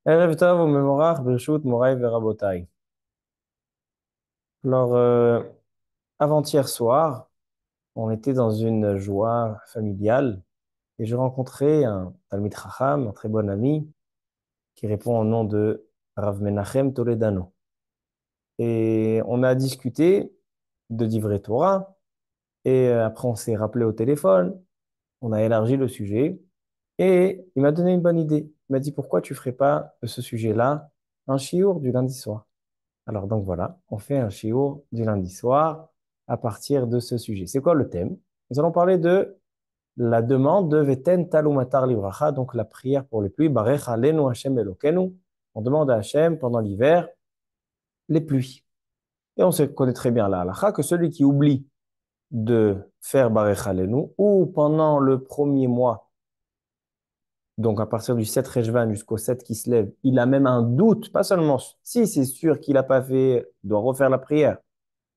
Erev Tov u'Mevorach Birshut Morai Verabotai. Alors, avant-hier soir, on était dans une joie familiale et je rencontrais un Talmid Chacham, un très bon ami, qui répond au nom de Rav Menachem Toledano. Et on a discuté de Divrei Torah et après on s'est rappelé au téléphone, on a élargi le sujet et il m'a donné une bonne idée. Il m'a dit pourquoi tu ferais pas de ce sujet-là un shiur du lundi soir. Alors donc voilà, on fait un shiur du lundi soir à partir de ce sujet. C'est quoi le thème? Nous allons parler de la demande de Veten Talumatar Livracha, donc la prière pour les pluies. Barech Alenu Hashem Elokenu. On demande à Hashem pendant l'hiver les pluies. Et on se connaît très bien la halakha que celui qui oublie de faire Barech Alenu ou pendant le premier mois, donc à partir du 7 Rejvan jusqu'au 7 qui se lève, il a même un doute, pas seulement si c'est sûr qu'il n'a pas fait, il doit refaire la prière.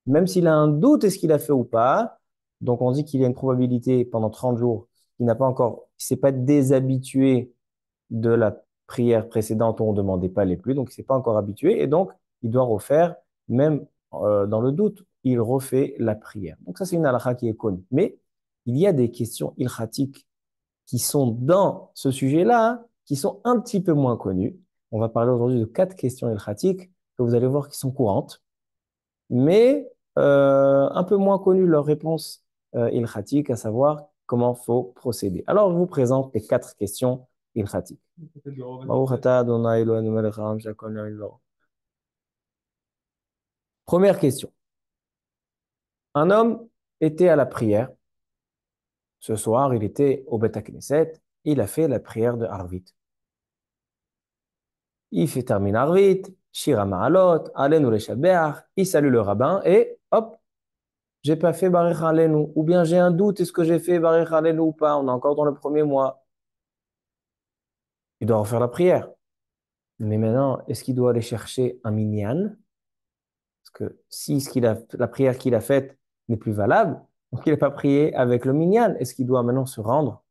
Même s'il a un doute, est-ce qu'il a fait ou pas? Donc, on dit qu'il y a une probabilité pendant 30 jours qu'il n'a pas encore, il s'est pas déshabitué de la prière précédente où on ne demandait pas les pluies, donc il s'est pas encore habitué, et donc il doit refaire, même dans le doute, il refait la prière. Donc, ça, c'est une halakha qui est connue. Mais il y a des questions ilchatiques qui sont dans ce sujet-là, qui sont un petit peu moins connues. On va parler aujourd'hui de 4 questions ilchatiques que vous allez voir qui sont courantes mais un peu moins connu leur réponse ilkhatique, à savoir comment faut procéder. Alors, je vous présente les 4 questions ilkhatiques. Baruch atah Adonai Eloheinu melech haolam shehakol nהיה b'dbaro. Première question. Un homme était à la prière. Ce soir, il était au Beth Knesset. Il a fait la prière de Harvit. Il fait terminer Harvit, Shira Ma'alot, Alenu Leshabeach. Il salue le rabbin et hop, j'ai pas fait Barech Alenu, ou bien j'ai un doute, est-ce que j'ai fait Barech Alenu ou pas? On est encore dans le premier mois. Il doit refaire la prière. Mais maintenant, est-ce qu'il doit aller chercher un minyan? Parce que si la prière qu'il a faite n'est plus valable, donc il n'a pas prié avec le minyan, est-ce qu'il doit maintenant se rendre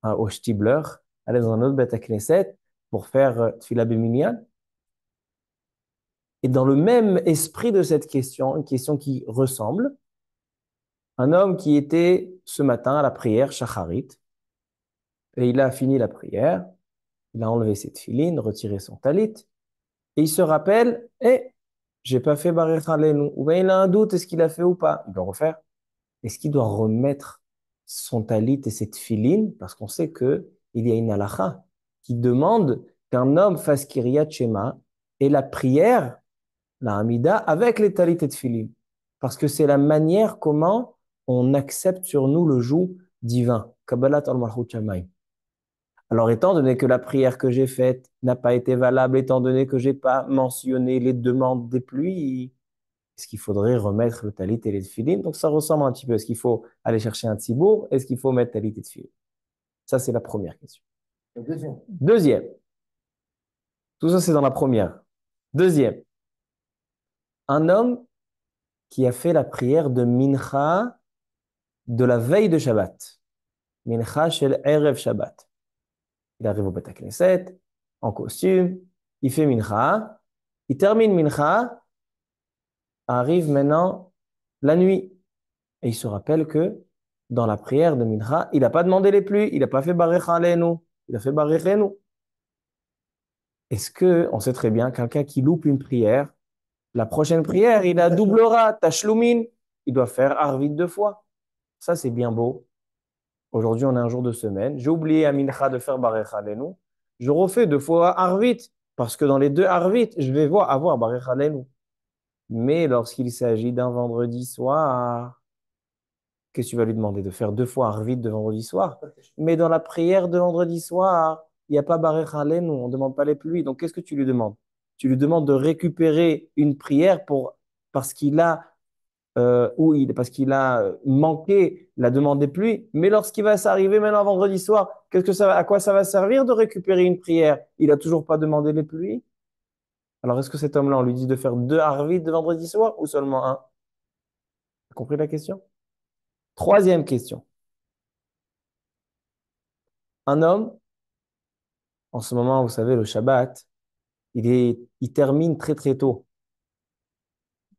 au Shtibler, aller dans un autre Beth Knesset pour faire Tfila Minyan? Et dans le même esprit de cette question, une question qui ressemble, un homme qui était ce matin à la prière, Shacharit, et il a fini la prière, il a enlevé ses tefilines, retiré son talit, et il se rappelle, j'ai pas fait Barech Aleinu. Ou bien il a un doute, est-ce qu'il a fait ou pas? Il doit refaire. Est-ce qu'il doit remettre son talit et ses tefilines? Parce qu'on sait que il y a une halakha qui demande qu'un homme fasse Kiryat Shema et la prière, la Hamida, avec les talit et tefilines. Parce que c'est la manière comment on accepte sur nous le joug divin. Kabbalat al-Malchut Shamayim. Alors, étant donné que la prière que j'ai faite n'a pas été valable, étant donné que j'ai pas mentionné les demandes des pluies, est-ce qu'il faudrait remettre le talit et les tefilines? Donc, ça ressemble un petit peu. Est-ce qu'il faut aller chercher un tzibour? Est-ce qu'il faut mettre talit et tefilines? Ça, c'est la première question. Deuxième. Tout ça, c'est dans la première. Deuxième. Un homme qui a fait la prière de Mincha de la veille de Shabbat. Mincha shel Erev Shabbat. Il arrive au Beth Knesset, en costume, il fait Mincha, il termine Mincha, arrive maintenant la nuit. Et il se rappelle que dans la prière de Mincha, il n'a pas demandé les pluies, il n'a pas fait Barech Aleinu, il a fait Barechenu. Est-ce que, on sait très bien, quelqu'un qui loupe une prière, la prochaine prière, il a doublera, tashlumin, il doit faire Arvit 2 fois. Ça, c'est bien beau. Aujourd'hui, on est un jour de semaine. J'ai oublié à Mincha de faire Barech Aleinu. Je refais 2 fois Arvit, parce que dans les 2 Arvit, je vais avoir Barech Aleinu. Mais lorsqu'il s'agit d'un vendredi soir, qu'est-ce que tu vas lui demander? De faire 2 fois Arvit de vendredi soir? Mais dans la prière de vendredi soir, il n'y a pas Barech Aleinu, on ne demande pas les pluies. Donc, qu'est-ce que tu lui demandes? Tu lui demandes de récupérer une prière parce qu'il a, parce qu'il a manqué la demande des pluies. Mais lorsqu'il va s'arriver maintenant vendredi soir, à quoi ça va servir de récupérer une prière? Il n'a toujours pas demandé les pluies. Alors, est-ce que cet homme-là, on lui dit de faire 2 Arvit de vendredi soir ou seulement un? T'as compris la question? Troisième question. Un homme, en ce moment, vous savez, le Shabbat, il termine très très tôt.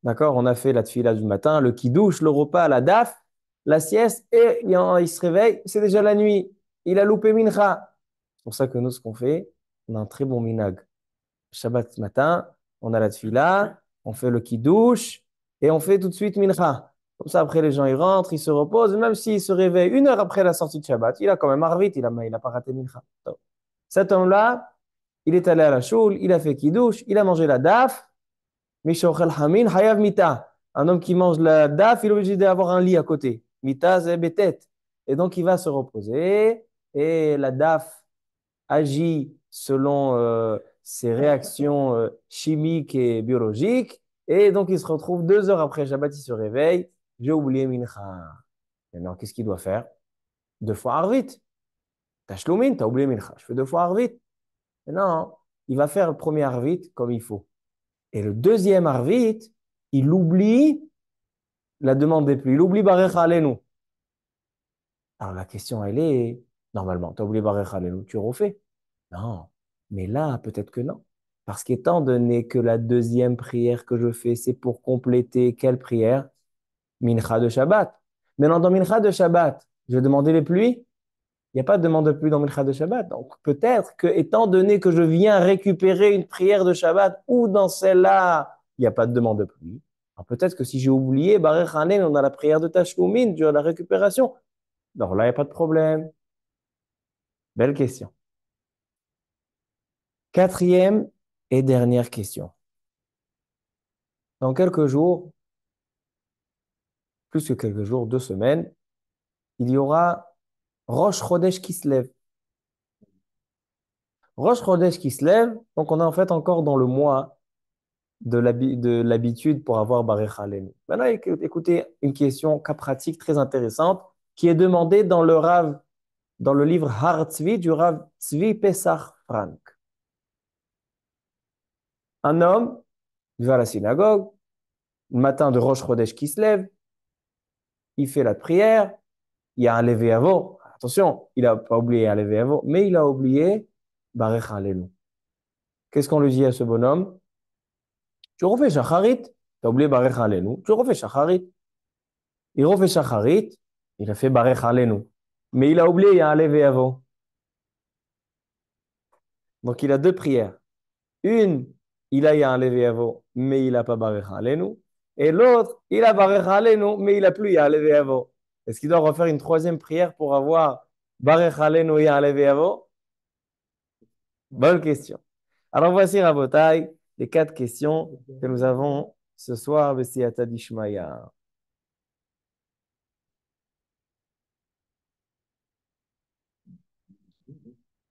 D'accord? On a fait la tfila du matin, le kidouche, le repas, la daf, la sieste, et il se réveille, c'est déjà la nuit. Il a loupé mincha. C'est pour ça que nous, ce qu'on fait, on a un très bon minag. Shabbat matin, on a la tfila, on fait le kidouche, et on fait tout de suite mincha. Comme ça, après, les gens, ils rentrent, ils se reposent, et même s'ils se réveillent 1 heure après la sortie de Shabbat, il a quand même arvit, il a pas raté mincha. Donc, cet homme-là, il est allé à la choule, il a fait kidouche, il a mangé la daf, Mishochel Hamin, Hayav Mita. Un homme qui mange la daf, il est obligé d'avoir un lit à côté. Mita, c'est betet. Et donc, il va se reposer. Et la daf agit selon ses réactions chimiques et biologiques. Et donc, il se retrouve 2 heures après Shabbat, il se réveille. J'ai oublié Mincha. Maintenant, qu'est-ce qu'il doit faire? 2 fois Arvit. T'as Shlomin, t'as oublié Mincha. Je fais 2 fois Arvit. Non, il va faire le premier Arvit comme il faut. Et le deuxième Arvit, il oublie la demande des pluies. Il oublie Barecha Alenu. Alors la question, elle est, normalement, tu as oublié Barecha Alenu, tu refais. Non, mais là, peut-être que non. Parce qu'étant donné que la deuxième prière que je fais, c'est pour compléter quelle prière? Mincha de Shabbat. Maintenant, dans Mincha de Shabbat, je vais demander les pluies. Il n'y a pas de demande de pluie dans Mincha de Shabbat. Donc peut-être que, étant donné que je viens récupérer une prière de Shabbat ou dans celle-là, il n'y a pas de demande de pluie. Alors peut-être que si j'ai oublié, Baruch Hanen, on a la prière de Tashlumin, durant la récupération. Alors là, il n'y a pas de problème. Belle question. Quatrième et dernière question. Dans quelques jours, plus que quelques jours, 2 semaines, il y aura Rosh Chodesh qui se lève. Rosh Chodesh qui se lève, donc on est en fait encore dans le mois de l'habitude pour avoir Baruch Halenu. Maintenant, écoutez une question cas pratique très intéressante qui est demandée dans le livre Har Tzvi du Rav Tzvi Pesach Frank. Un homme, il va à la synagogue, le matin de Rosh Chodesh qui se lève, il fait la prière, il y a un levé avo. Attention, il n'a pas oublié un levé avo, mais il a oublié Baruch Halenu. Qu'est-ce qu'on lui dit à ce bonhomme? Tu refais Shacharit, tu as oublié Baruch Halenu, tu refais Shacharit. Il refait Shacharit, il a fait Baruch Halenu. Mais il a oublié, il y a un levé avant. Donc il a 2 prières. Une, il y a un levé avant, mais il n'a pas Baruch Halenu. Et l'autre, il a Baruch Halenu, mais il n'a plus, il y a un levé avant. Est-ce qu'il doit refaire une troisième prière pour avoir Baruch Halenu et un levé avant? Bonne question. Alors voici, Rabotai, les 4 questions que nous avons ce soir, Bessiyata Dishmaya.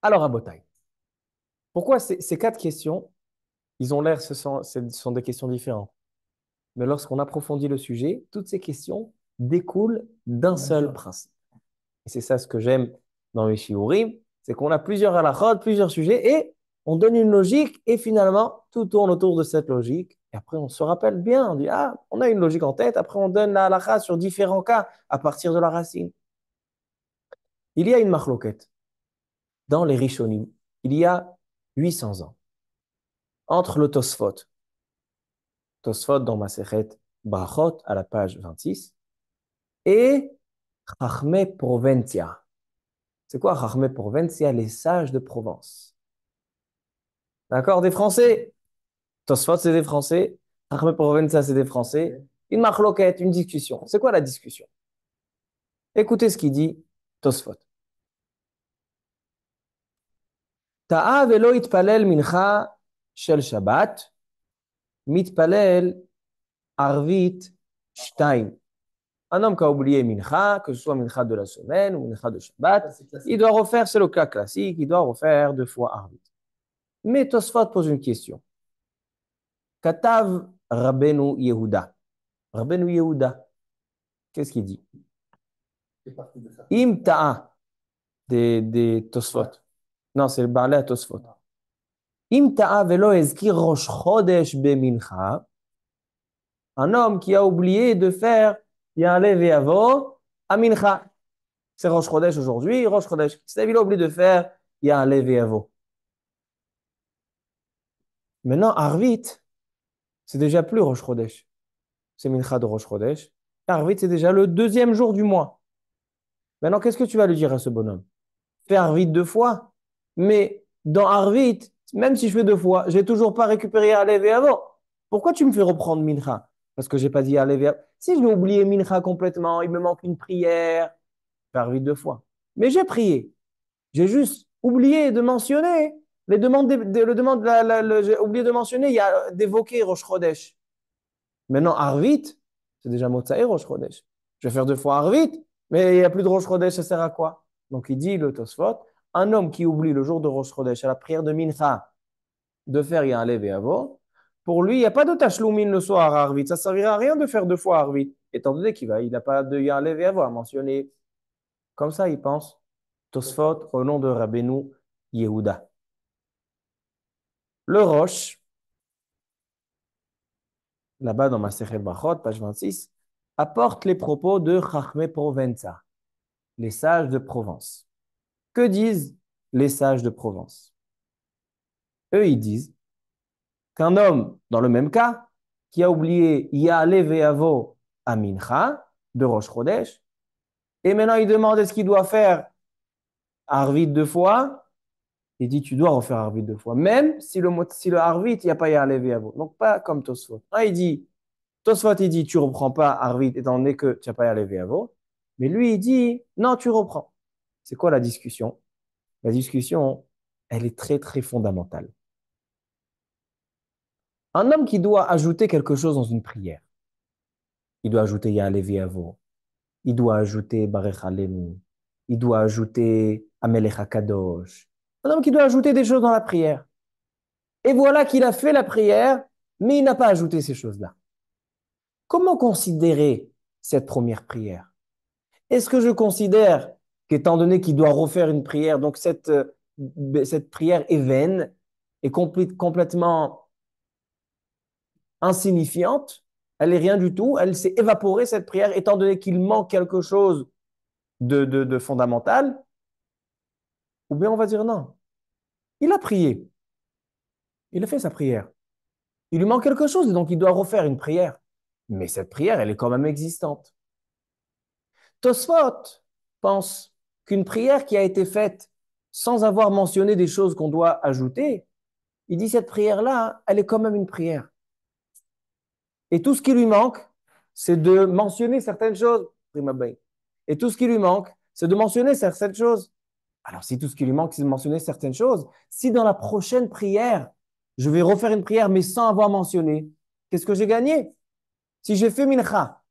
Alors, Rabotai, pourquoi ces 4 questions, ils ont l'air, ce sont des questions différentes. Mais lorsqu'on approfondit le sujet, toutes ces questions découlent d'un seul principe. Et c'est ça ce que j'aime dans les shiurim, c'est qu'on a plusieurs halachot, plusieurs sujets, et on donne une logique, et finalement, tout tourne autour de cette logique. Et après, on se rappelle bien, on dit, ah, on a une logique en tête, après on donne la halacha sur différents cas à partir de la racine. Il y a une machloket dans les Rishonim, il y a 800 ans, entre le Tosfot dans Masechet Brachot, à la page 26, et Chachmei Provencia. C'est quoi Chachmei Provencia? Les sages de Provence. D'accord? Des Français. Tosfot, c'est des Français. Chachmei Provencia, c'est des Français. Une marloquette, une discussion. C'est quoi la discussion? Écoutez ce qu'il dit Tosfot. Ta'a velo itpalel mincha shel Shabbat, mitpalel arvit shtaim. Un homme qui a oublié mincha, que ce soit mincha de la semaine ou mincha de Shabbat, il doit refaire, c'est le cas classique, il doit refaire 2 fois arvit. Mais Tosfot pose une question. Katav Rabbeinu Yehuda. Rabbeinu Yehuda, qu'est-ce qu'il dit? Im ta'a des Tosfot. Non, c'est le Baalei Tosfot. Im ta'a velo ezkir rosh chodesh bemincha. Un homme qui a oublié de faire Ya'aleh ve'avo à mincha. C'est Rosh Chodesh aujourd'hui, Rosh Chodesh. Il a oublié de faire Ya'aleh ve'avo. Maintenant, Arvit, c'est déjà plus Rosh Chodesh. C'est Mincha de Rosh Chodesh. Arvit, c'est déjà le deuxième jour du mois. Maintenant, qu'est-ce que tu vas lui dire à ce bonhomme? Fais Arvit 2 fois. Mais dans Arvit, même si je fais 2 fois, je n'ai toujours pas récupéré Alev et Avo. Pourquoi tu me fais reprendre Mincha? Parce que je n'ai pas dit Alev et Avo. Si je vais oublier Mincha complètement, il me manque une prière, fais Arvit 2 fois. Mais j'ai prié. J'ai juste oublié de mentionner les demandes, le demande, j'ai oublié de mentionner, il y a d'évoquer Rosh Chodesh. Maintenant, Arvit, c'est déjà Motsaï Rosh Chodesh. Je vais faire 2 fois Arvit, mais il n'y a plus de Rosh Chodesh, ça sert à quoi? Donc il dit, le Tosfot, un homme qui oublie le jour de Rosh Chodesh à la prière de Mincha de faire Ya'alev et Avo, pour lui, il n'y a pas de Tashlumin le soir à Arvit. Ça ne servira à rien de faire 2 fois Arvit, étant donné il n'a pas de Ya'alev et Avo à mentionner. Comme ça, il pense. Tosfot au nom de Rabbeinu Yehuda. Le Rosh, là-bas dans ma Masechet Brachot, page 26, apporte les propos de Chachmei Provenza, les sages de Provence. Que disent les sages de Provence? Eux, ils disent qu'un homme, dans le même cas, qui a oublié Ya'alev ve'avo à Mincha, de Rosh Chodesh, et maintenant il demande est-ce qu'il doit faire Arvit 2 fois, il dit tu dois refaire Arvit 2 fois, même si le Arvit, il n'y a pas Ya'alev ve'avo. Donc pas comme Tosfot. Il dit Tosfot, il dit, tu ne reprends pas Arvit étant donné que tu n'as pas levé Avo. Mais lui, il dit, non, tu reprends. C'est quoi la discussion? La discussion, elle est très, très fondamentale. Un homme qui doit ajouter quelque chose dans une prière, il doit ajouter Ya'alevi Avo, il doit ajouter Barech Alenu, il doit ajouter Amelech HaKadosh. Un homme qui doit ajouter des choses dans la prière. Et voilà qu'il a fait la prière, mais il n'a pas ajouté ces choses-là. Comment considérer cette première prière? Est-ce que je considère qu'étant donné qu'il doit refaire une prière, donc cette prière est vaine, est complètement insignifiante, elle est rien du tout, elle s'est évaporée cette prière, étant donné qu'il manque quelque chose de fondamental, ou bien on va dire non. Il a prié, il a fait sa prière. Il lui manque quelque chose, donc il doit refaire une prière. Mais cette prière, elle est quand même existante. Tosfot pense qu'une prière qui a été faite sans avoir mentionné des choses qu'on doit ajouter, il dit cette prière-là, elle est quand même une prière. Et tout ce qui lui manque, c'est de mentionner certaines choses. Et tout ce qui lui manque, c'est de mentionner certaines choses. Alors, si tout ce qui lui manque, c'est de mentionner certaines choses, si dans la prochaine prière, je vais refaire une prière, mais sans avoir mentionné, qu'est-ce que j'ai gagné? Si j'ai fait mincha,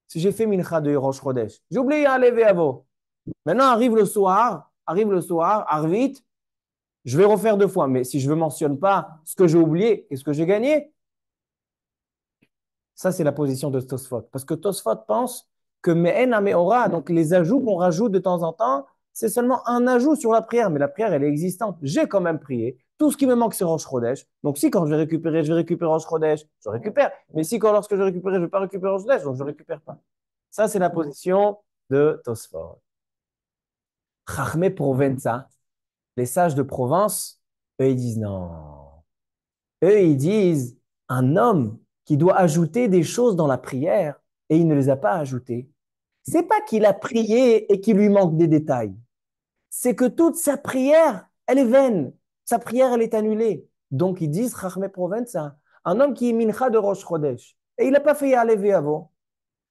si j'ai fait mincha de Rosh Chodesh, j'ai oublié à lever Avo. Maintenant arrive le soir, Arvit, je vais refaire 2 fois. Mais si je ne mentionne pas ce que j'ai oublié, qu'est-ce que j'ai gagné? Ça, c'est la position de Tosfot. Parce que Tosfot pense que Me'en Ameora, donc les ajouts qu'on rajoute de temps en temps, c'est seulement un ajout sur la prière. Mais la prière, elle est existante. J'ai quand même prié. Tout ce qui me manque, c'est Rosh Chodesh. Donc si quand je vais récupérer Rosh Chodesh, je récupère. Mais si lorsque je récupère, je ne vais pas récupérer Rosh Chodesh, donc je ne récupère pas. Ça, c'est la position de Tosfot. Chachmé Provenza, les sages de Provence, eux, ils disent non. Eux, ils disent un homme qui doit ajouter des choses dans la prière et il ne les a pas ajoutées. C'est pas qu'il a prié et qu'il lui manque des détails. C'est que toute sa prière, elle est vaine. Sa prière, elle est annulée. Donc, ils disent, Chachmé Provenza, un homme qui est mincha de Rosh Chodesh et il n'a pas fait Ya'alev avant.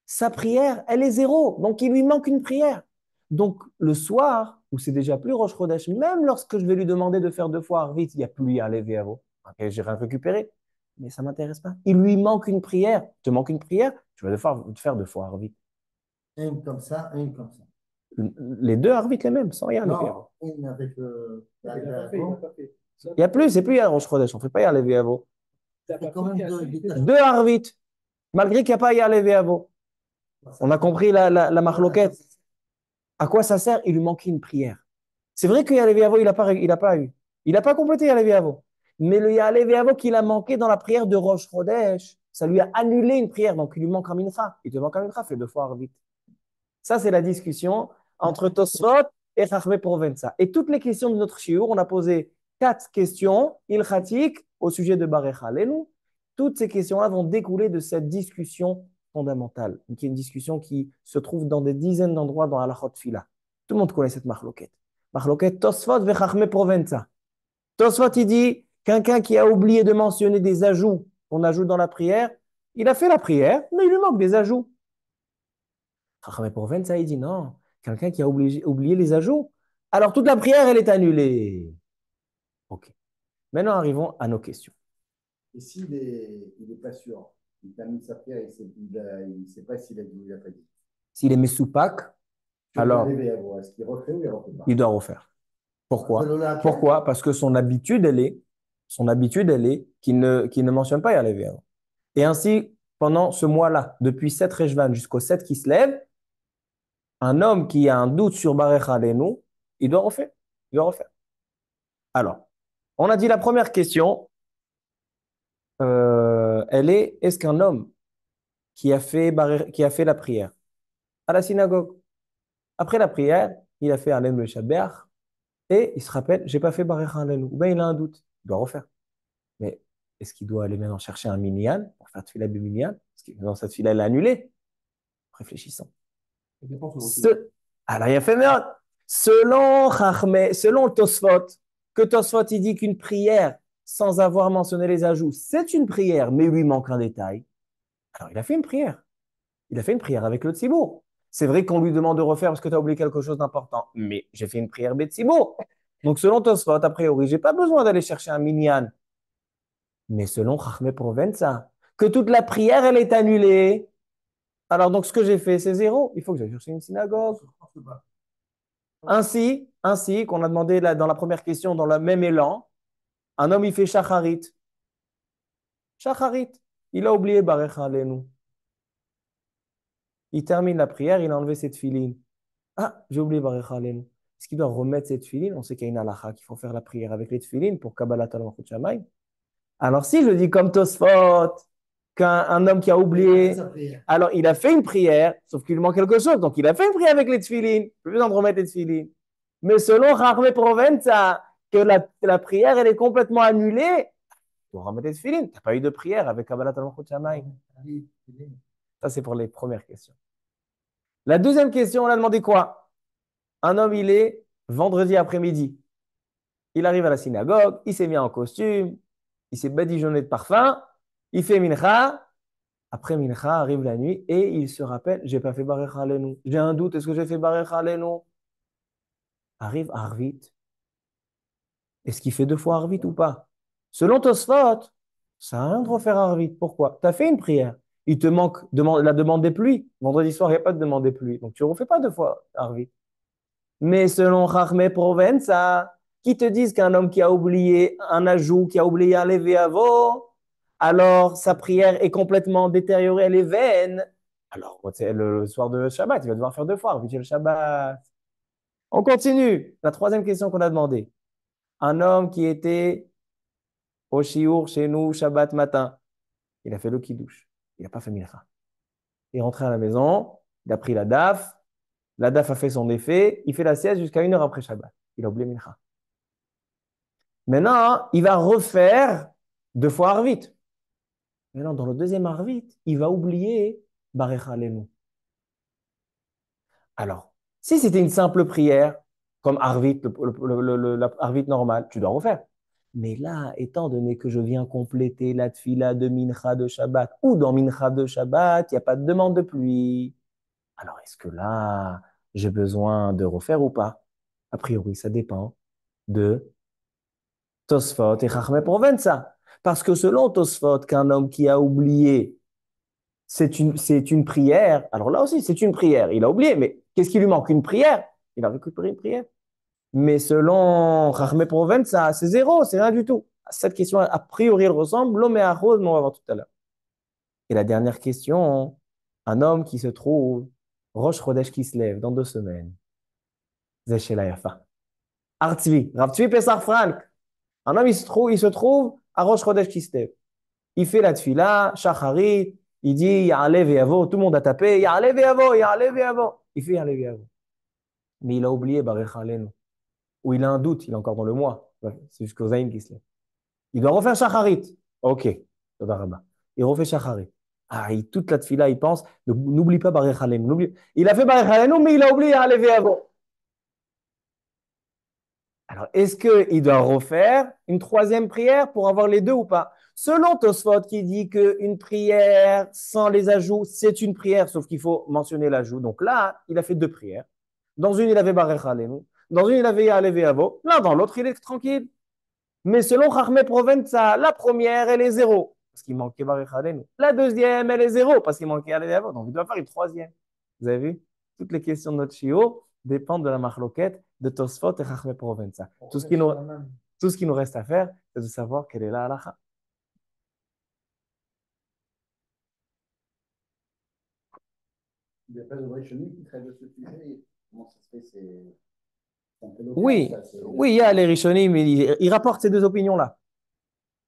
Sa prière, elle est zéro. Donc, il lui manque une prière. Donc, le soir, où c'est déjà plus Rosh Chodesh, même lorsque je vais lui demander de faire 2 fois Arvit, il n'y a plus à lever à vous. Ok, j'ai rien récupéré. Mais ça ne m'intéresse pas. Il lui manque une prière. Te manque une prière, tu vas devoir faire 2 fois Arvit. Une comme ça, une comme ça. Les deux Arvit les mêmes, sans rien lever. Non, une avec le. Il n'y a plus, c'est plus Rosh Chodesh. On ne fait pas y lever à vous. C'est quand même deux guitares. Deux Arvit, malgré qu'il n'y a pas y lever à vous. On a compris la marloquette. À quoi ça sert? Il lui manquait une prière. C'est vrai que Yaleviavo, il a pas eu. Il n'a pas complété Yaleviavo. Mais le Yaleviavo qu'il a manqué dans la prière de Rosh Chodesh, ça lui a annulé une prière. Donc, il lui manque un mincha. Il te manque un mincha, fais 2 fois vite. Ça, c'est la discussion entre Tosfot et Chachmei Provenza. Et toutes les questions de notre shiur, on a posé 4 questions ilchatiques au sujet de Barech Alenu. Toutes ces questions-là vont découler de cette discussion fondamentale, qui est une discussion qui se trouve dans des dizaines d'endroits dans Halachot Fila. Tout le monde connaît cette marloquette. Marloquette Tosfot vechachme Provenza. Tosfot, il dit, quelqu'un qui a oublié de mentionner des ajouts qu'on ajoute dans la prière, il a fait la prière, mais il lui manque des ajouts. Chachme Provenza, il dit non, quelqu'un qui a oublié les ajouts, alors toute la prière, elle est annulée. Ok. Maintenant, arrivons à nos questions. Et s'il est pas sûr, il termine sa prière, il sait pas s'il a dit ou il n'a pas dit. S'il est Mesoupak, alors est-ce qu'il refait ou il refait pas? il doit refaire. Pourquoi? Selon la Pourquoi? Parce que son habitude, elle est qu'il ne mentionne pas Yahvé. Et ainsi, pendant ce mois-là, depuis 7 Rejvan jusqu'au 7 qui se lève, un homme qui a un doute sur Barech Alenu, il doit refaire. Il doit refaire. Alors, on a dit la première question, elle est, est-ce qu'un homme qui a fait la prière à la synagogue, après la prière, il a fait Alem le Shabbat, et il se rappelle, j'ai pas fait Barech Alenu. Ou bien il a un doute, il doit refaire. Mais est-ce qu'il doit aller maintenant chercher un minyan pour faire Tfilah de minyan? Parce que dans cette fila, elle est annulée. Réfléchissons. Alors, il a fait merde. Selon Tosfot, que Tosfot, il dit qu'une prière, sans avoir mentionné les ajouts, c'est une prière, mais lui manque un détail. Alors, il a fait une prière. Il a fait une prière avec le Tzibour. C'est vrai qu'on lui demande de refaire parce que tu as oublié quelque chose d'important. Mais j'ai fait une prière Betsibour. Donc, selon Tosfot, a priori, j'ai pas besoin d'aller chercher un minyan. Mais selon Chachmé Provenza, que toute la prière, elle est annulée. Alors, donc, ce que j'ai fait, c'est zéro. Il faut que j'aille chercher une synagogue. Ainsi qu'on a demandé là, dans la première question, dans le même élan, un homme, il fait shacharit. Shacharit. Il a oublié Barech Alenu. Il termine la prière, il a enlevé cette filine. Ah, j'ai oublié Barech Alenu. Est-ce qu'il doit remettre cette filine? On sait qu'il y a une halakha qu'il faut faire la prière avec les tefilines pour Kabbalat al-Malchut Shamayim. Alors, si je dis comme Tosfot, qu'un homme qui a oublié, alors il a fait une prière, sauf qu'il lui manque quelque chose. Donc, il a fait une prière avec les tefilines. Plus besoin de remettre les tefilines. Mais selon Chachmé Provenza, que la prière, elle est complètement annulée, tu dois remettre les tefilines. Tu n'as pas eu de prière avec Kabbalat al-Malchut Shamayim. Ça, c'est pour les premières questions. La deuxième question, on a demandé quoi? Un homme, il est vendredi après-midi. Il arrive à la synagogue, il s'est mis en costume, il s'est badigeonné de parfum, il fait mincha. Après mincha, arrive la nuit et il se rappelle, j'ai pas fait Barech Alenu. J'ai un doute, est-ce que j'ai fait Barech Alenu? Arrive Arvit. Est-ce qu'il fait 2 fois Arvit ou pas? Selon Tosfot, ça n'a rien de refaire Arvit. Pourquoi? Tu as fait une prière. Il te manque la demande des pluies. Vendredi soir, il n'y a pas de demande des pluies. Donc, tu ne refais pas 2 fois Arvit. Mais selon Chachmé Provenza, qui te disent qu'un homme qui a oublié un ajout, qui a oublié un levéavo, alors sa prière est complètement détériorée, elle est vaine. Alors, le soir de Shabbat, il va devoir faire 2 fois, Arvit le Shabbat. On continue. La troisième question qu'on a demandé. Un homme qui était au Shiur chez nous, Shabbat matin, il a fait le kiddush. Il n'a pas fait mincha. Il est rentré à la maison, il a pris la daf a fait son effet, il fait la sieste jusqu'à 1 heure après Shabbat. Il a oublié mincha. Maintenant, il va refaire 2 fois Arvit. Maintenant, dans le deuxième Arvit, il va oublier Barech Alenu. Alors, si c'était une simple prière, comme Arvit, la Arvit normale, tu dois refaire. Mais là, étant donné que je viens compléter la tfila de Mincha de Shabbat, ou dans Mincha de Shabbat, il n'y a pas de demande de pluie. Alors, est-ce que là, j'ai besoin de refaire ou pas? A priori, ça dépend de Tosfot et Chachmé Provenza. Parce que selon Tosfot, qu'un homme qui a oublié, c'est une prière. Alors là aussi, c'est une prière. Il a oublié, mais qu'est-ce qui lui manque? Une prière. Il a récupéré une prière. Mais selon Chachmé Provenza, c'est zéro, c'est rien du tout. Cette question, a priori, elle ressemble l'homme à rose, mais on va voir tout à l'heure. Et la dernière question, un homme qui se trouve, Rosh Chodesh qui se lève dans 2 semaines. Zéchela Yafa. Artzvi, Rav Tzvi Pesach Frank. Un homme, il se trouve à Rosh Chodesh Kislev. Il fait la tfila, shacharit, il dit Ya'alev Yavo, tout le monde a tapé Ya'alev Yavo, Ya'alev Yavo. Il fait Ya'alev Yavo. Mais il a oublié Barech Alenu. Ou il a un doute, il est encore dans le mois. Ouais, c'est jusqu'au Zayn qui se lève. Il doit refaire Shacharit. Ok, Toda Rabba. Il refait Shacharit. Ah, toute la tefila, il pense, n'oublie pas Barech Aleinu. Il a fait Barech Aleinu, mais il a oublié à lever avant. Alors, est-ce qu'il doit refaire une troisième prière pour avoir les deux ou pas? Selon Tosfot qui dit qu'une prière sans les ajouts, c'est une prière, sauf qu'il faut mentionner l'ajout. Donc là, il a fait deux prières. Dans une, il avait Barech Aleinu. Dans une, il avait Ya'aleh Avo. Là, dans l'autre, il est tranquille. Mais selon Chachmei Provenza, la première, elle est zéro, parce qu'il manquait Barech Aleinu. La deuxième, elle est zéro, parce qu'il manquait Ya'aleh Avo. Donc, il doit faire une troisième. Vous avez vu? Toutes les questions de notre chiot dépendent de la marloquette de Tosfot et Chachmei Provenza. Tout ce qui nous reste à faire, c'est de savoir quelle est la halakha. Il n'y a pas de Rishonim qui traite de ce sujet. Comment ça se fait? C'est un peu local, Oui, ça. oui, il y a les Rishonim, il rapporte ces deux opinions-là.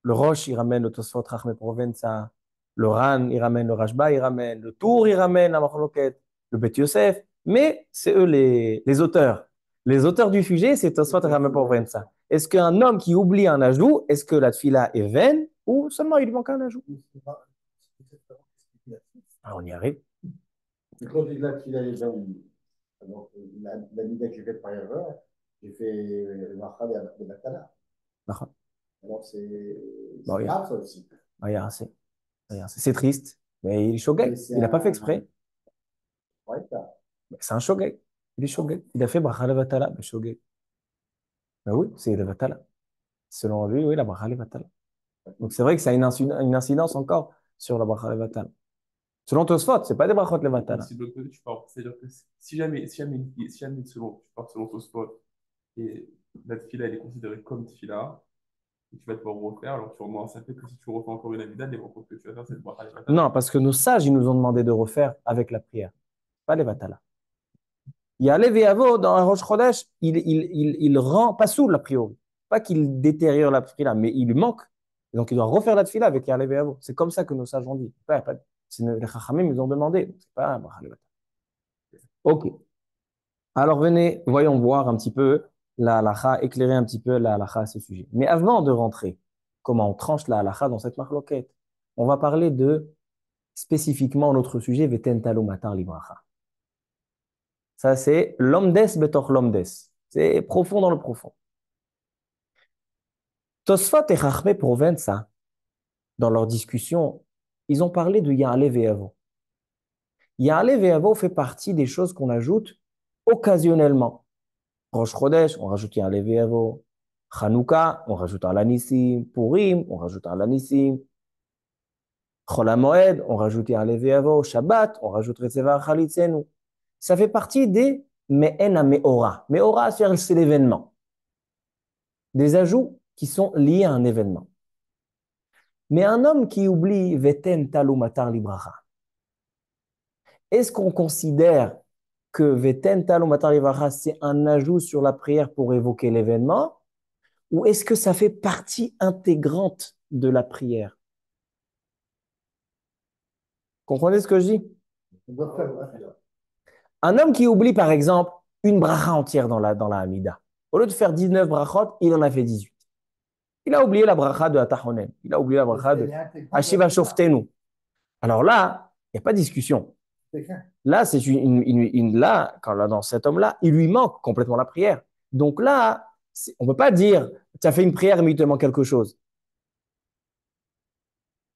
Le Rosh, il ramène le Tosfot Chachmei Provenza. Le Ran, il ramène le Rashba, il ramène le Tour, il ramène la marloquette. Le Bet Yosef. Mais c'est eux les auteurs. Les auteurs du sujet, c'est Tosfot et Chachmei Provenza. Est-ce qu'un homme qui oublie un ajout, est-ce que la tfila est vaine ou seulement il lui manque un ajout? Ah, on y arrive. Mais quand il a les gens, donc la middah que j'ai faite par erreur, j'ai fait le Macha de Batala. D'accord. Alors Bon, c'est grave ça aussi. regarde, c'est triste, mais il est shogeg. Mais c'est Il n'a pas fait un. exprès. Ouais, ça. C'est un shogeg. Il est shogeg. Il a fait bracha levatala, mais shogeg. Ben oui, c'est levatala. Selon lui, oui, la bracha levatala. Donc c'est vrai que ça a une incidence encore sur la bracha levatala. Selon Tosfot, c'est pas des brachot Mais levatala. si de l'autre côté, tu pars, c'est-à-dire que si jamais selon, tu pars selon ton spot et la tefila, elle est considérée comme tefila, et tu vas devoir refaire, alors sûrement, ça fait que si tu refais encore une amida, les rencontres que tu vas faire, c'est le bracha Non, levatala. parce que nos sages, ils nous ont demandé de refaire avec la prière, pas levatala. Il y a Leviavo dans un Rosh Chodesh, il rend pas sous la priori. Pas qu'il détériore la prière, mais il lui manque. Donc il doit refaire la tefila avec Yahweh Ve'avo. C'est comme ça que nos sages ont dit. Les Chachamim, ils ont demandé. C'est pas un bracha levatala. Ok. Alors venez, voyons voir un petit peu la halakha, éclairer un petit peu la halakha à ce sujet. Mais avant de rentrer, comment on tranche la halakha dans cette marloquette, on va parler de spécifiquement notre sujet, Veten Talo Matar Libracha. Ça, c'est l'omdes betor l'omdes. C'est profond dans le profond. Tosfot et Chachmei Provenza, dans leur discussion, ils ont parlé de Ya'aleh Ve'avo. Ya'aleh Ve'avo fait partie des choses qu'on ajoute occasionnellement. Rosh Chodesh, on rajoute un Leviavo. Hanouka, on rajoute un Lanissim. Purim, on rajoute un Lanissim. Chol HaMoed, on rajoute un Leviavo. Shabbat, on rajoute Retzeva Chalitzenu. Ça fait partie des Me'en Me'ora. Me'ora, c'est l'événement. Des ajouts qui sont liés à un événement. Mais un homme qui oublie Veten Talu Matar Libracha, est-ce qu'on considère que Veten Talu Matar Libracha, c'est un ajout sur la prière pour évoquer l'événement? Ou est-ce que ça fait partie intégrante de la prière? Comprenez ce que je dis? On doit faire. Un homme qui oublie, par exemple, une bracha entière dans la Hamida. Au lieu de faire 19 brachot, il en a fait 18. Il a oublié la bracha de Atahonen. Il a oublié la bracha de Ashiva Shoftenu. Alors là, il n'y a pas de discussion. Là, c'est là, dans cet homme-là, il lui manque complètement la prière. Donc là, on ne peut pas dire, tu as fait une prière, mais il te manque quelque chose.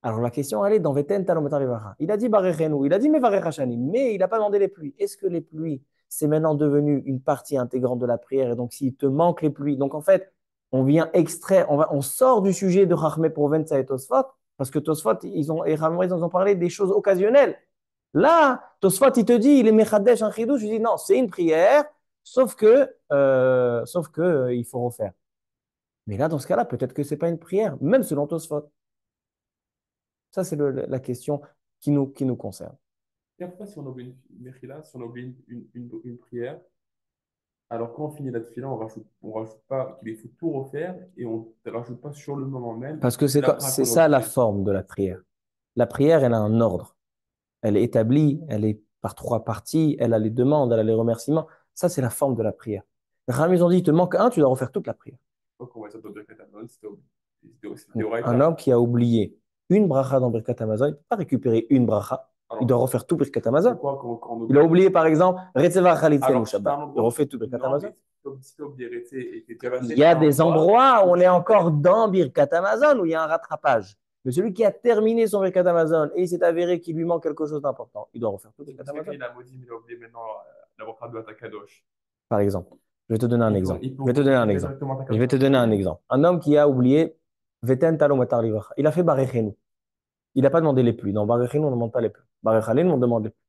Alors la question, elle est dans Veten Talomatar Levacha. Il a dit Barechenu, il a dit Mevarech Hashani, mais il n'a pas demandé les pluies. Est-ce que les pluies, c'est maintenant devenu une partie intégrante de la prière? Et donc, s'il te manque les pluies, donc en fait, on vient extraire, on sort du sujet de Chachmei Provenza et Tosfot, parce que Tosfot, et Ramon, ils ont parlé des choses occasionnelles. Là, Tosfot, il te dit, il est Mechadesh, un chidouche, je dis non, c'est une prière, sauf que il faut refaire. Mais là, dans ce cas-là, peut-être que c'est pas une prière, même selon Tosfot. Ça, c'est la question qui nous concerne. Et après, si on oublie une mechila, si on oublie une prière, alors quand on finit la tefila, on rajoute pas qu'il faut tout refaire et on ne rajoute pas sur le moment même. Parce que C'est la c'est qu'on a ça la oublié. forme de la prière. La prière, elle a un ordre. Elle est établie, elle est par trois parties, elle a les demandes, elle a les remerciements. Ça, c'est la forme de la prière. Les Ramis ont dit, il te manque un, tu dois refaire toute la prière. Quoi qu'on va dire dans Birkat Hamazon, c'était Un Oraïta. homme qui a oublié une bracha dans Birkat Hamazon, il ne peut pas récupérer une bracha. Il Alors, doit refaire tout Birkat c'est Hamazon. quoi quand on Il a oublie? oublié, par exemple, Retzeva Chalitzenu Alors, si t'as Shabbat. un Il endroit, refait tout Birkat non, Hamazon. mais si t'as oublié Rete et que tu as Il fait y a un des endroit endroits où où on est tu peux encore dans Birkat Hamazon, où il y a un rattrapage. Mais celui qui a terminé son Birkat Hamazon et il s'est avéré qu'il lui manque quelque chose d'important, il doit refaire tout c'est Birkat parce que quand Hamazon. il a maudit, mais il a oublié maintenant d'avoir traduit à Kadosh. Par exemple, je vais te donner un exemple. Il peut Je vais te donner un récupérer exemple. directement ta Je vais te Kadosh. donner un exemple. Un homme qui a oublié Veten Talo Matar Livracha. Il a fait Barechenu. Il n'a pas demandé les pluies. Dans Barechenu, on ne demande pas les pluies. Barechalenu, on demande les pluies.